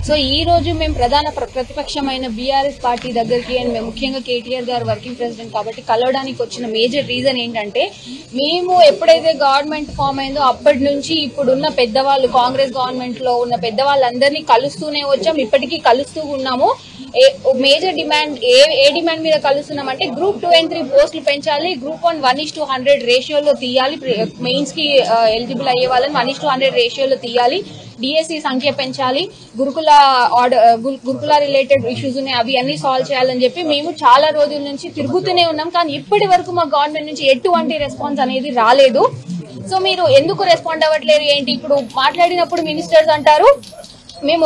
So ఈ రోజు మేము ప్రధాన ప్రతిపక్షమైన బీఆర్ఎస్ పార్టీ దగ్గరికి అండ్ ముఖ్యంగా కేటీఆర్ గారు వర్కింగ్ ప్రెసిడెంట్ కాబట్టి కలవడానికి వచ్చిన మేజర్ రీజన్ ఏంటంటే మేము ఎప్పుడైతే గవర్నమెంట్ ఫామ్ అయిందో అప్పటి నుంచి ఇప్పుడున్న పెద్దవాళ్ళు కాంగ్రెస్ గవర్నమెంట్ లో ఉన్న పెద్దవాళ్ళందరినీ కలుస్తూనే వచ్చాం, ఇప్పటికీ కలుస్తూ ఉన్నాము. మేజర్ డిమాండ్ ఏ డిమాండ్ మీద కలుస్తున్నామంటే గ్రూప్ 2 and 3 పోస్టులు పెంచాలి, గ్రూప్ 1 1:100 రేషియోలో తీయాలి, మెయిన్స్ కి ఎలిజిబుల్ అయ్యే వాళ్ళని 1:100 రేషియోలో తీయాలి, డిఎస్సి సంఖ్య పెంచాలి, గురుకుల రిలేటెడ్ ఇష్యూస్ ఉన్నాయి అవి అన్ని సాల్వ్ చేయాలని చెప్పి మేము చాలా రోజుల నుంచి తిరుగుతూనే ఉన్నాం. కానీ ఇప్పటి వరకు మా గవర్నమెంట్ నుంచి ఎటువంటి రెస్పాన్స్ అనేది రాలేదు. సో మీరు ఎందుకు రెస్పాండ్ అవ్వట్లేదు ఏంటి? ఇప్పుడు మాట్లాడినప్పుడు మినిస్టర్స్ అంటారు మేము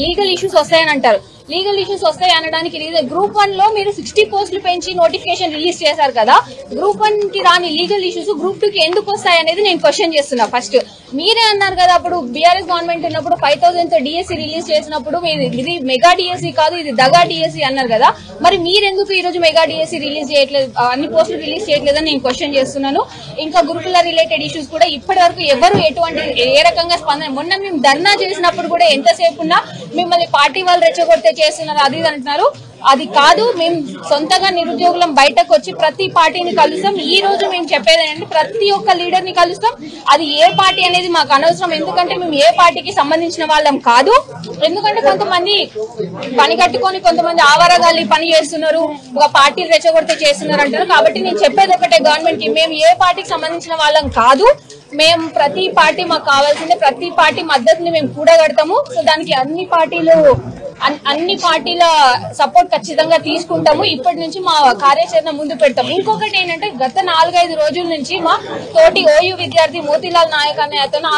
లీగల్ ఇష్యూస్ వస్తాయని అంటారు. లీగల్ ఇష్యూస్ వస్తాయి అనడానికి గ్రూప్ 1 లో మీరు 60 పోస్టులు పెంచి నోటిఫికేషన్ రిలీజ్ చేశారు కదా, గ్రూప్ 1 కి రాని లీగల్ ఇష్యూస్ గ్రూప్ 2 కి ఎందుకు వస్తాయి అనేది నేను క్వశ్చన్ చేస్తున్నా. ఫస్ట్ మీరే అన్నారు కదా అప్పుడు బీఆర్ఎస్ గవర్నమెంట్ ఉన్నప్పుడు 5,000 తో డిఎస్సి రిలీజ్ చేసినప్పుడు ఇది మెగా డిఎస్సి కాదు ఇది దగా డిఎస్సి అన్నారు కదా, మరి మీరెందుకు ఈ రోజు మెగా డిఎస్సి రిలీజ్ చేయట్లేదు, అన్ని పోస్టులు రిలీజ్ చేయట్లేదని నేను క్వశ్చన్ చేస్తున్నాను. ఇంకా గురుకుల రిలేటెడ్ ఇష్యూస్ కూడా ఇప్పటి వరకు ఎవరు ఎటువంటి ఏ రకంగా స్పందన, మొన్న మేము ధర్నా చేసినప్పుడు కూడా ఎంతసేపు ఉన్నా మిమ్మల్ని పార్టీ వాళ్ళు రెచ్చగొడితే చేస్తున్నారు అది అంటున్నారు. అది కాదు, మేము సొంతంగా నిరుద్యోగులం బయటకు వచ్చి ప్రతి పార్టీని కలుస్తాం. ఈ రోజు మేము చెప్పేది ఏంటంటే ప్రతి ఒక్క లీడర్ ని కలుస్తాం. అది ఏ పార్టీ అనేది మాకు అనవసరం, ఎందుకంటే మేము ఏ పార్టీకి సంబంధించిన వాళ్ళం కాదు. ఎందుకంటే కొంతమంది పని కట్టుకొని కొంతమంది ఆవారగాలి పని చేస్తున్నారు, ఒక పార్టీలు రెచ్చగొడితే చేస్తున్నారు అంటారు. కాబట్టి నేను చెప్పేది ఒకటే గవర్నమెంట్ కి, మేము ఏ పార్టీకి సంబంధించిన వాళ్ళం కాదు. మేము ప్రతి పార్టీ మాకు కావాల్సిందే, ప్రతి పార్టీ మద్దతుని మేము కూడగడతాము. సో దానికి అన్ని పార్టీల సపోర్ట్ ఖచ్చితంగా తీసుకుంటాము. ఇప్పటి నుంచి మా కార్యాచరణ ముందు పెడతాం. ఇంకొకటి ఏంటంటే గత 4-5 రోజుల నుంచి మా తోటి ఓయూ విద్యార్థి మోతీలాల్ నాయక్ అనే అతను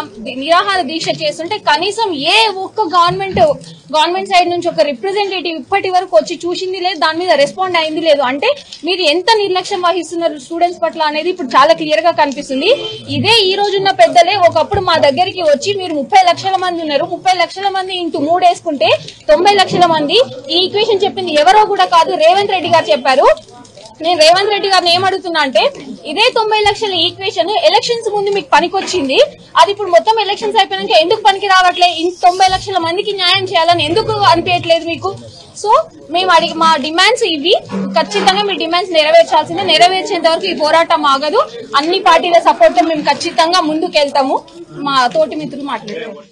నిరాహార దీక్ష చేస్తుంటే కనీసం ఏ ఒక్క గవర్నమెంట్ సైడ్ నుంచి ఒక రిప్రజెంటేటివ్ ఇప్పటి వరకు వచ్చి చూసింది లేదు, దాని మీద రెస్పాండ్ అయింది లేదు. అంటే మీరు ఎంత నిర్లక్ష్యం వహిస్తున్నారు స్టూడెంట్స్ పట్ల అనేది ఇప్పుడు చాలా క్లియర్ గా కనిపిస్తుంది. ఇదే ఈ రోజున్న పెద్దలే ఒకప్పుడు మా దగ్గరికి వచ్చి మీరు 30 లక్షల మంది ఉన్నారు, 30 లక్షల మంది ఇంటూ 3 వేసుకుంటే 90 లక్షల మంది, ఈ ఈక్వేషన్ చెప్పింది ఎవరో కూడా కాదు రేవంత్ రెడ్డి గారు చెప్పారు. నేను రేవంత్ రెడ్డి గారిని ఏమడుగుతున్నా అంటే ఇదే 90 లక్షల ఈక్వేషన్ ఎలక్షన్స్ ముందు మీకు పనికొచ్చింది, అది ఇప్పుడు మొత్తం ఎలక్షన్స్ అయిపోయినాక ఎందుకు పనికి రావట్లేదు? 90 లక్షల మందికి న్యాయం చేయాలని ఎందుకు అనిపించట్లేదు మీకు? సో మేము మా డిమాండ్స్ ఇవి, ఖచ్చితంగా మీ డిమాండ్స్ నెరవేర్చాల్సిందే. నెరవేర్చేంత వరకు ఈ పోరాటం ఆగదు. అన్ని పార్టీల సపోర్ట్ మేము ఖచ్చితంగా ముందుకెళ్తాము. మా తోటి మిత్రులు మాట్లాడతారు.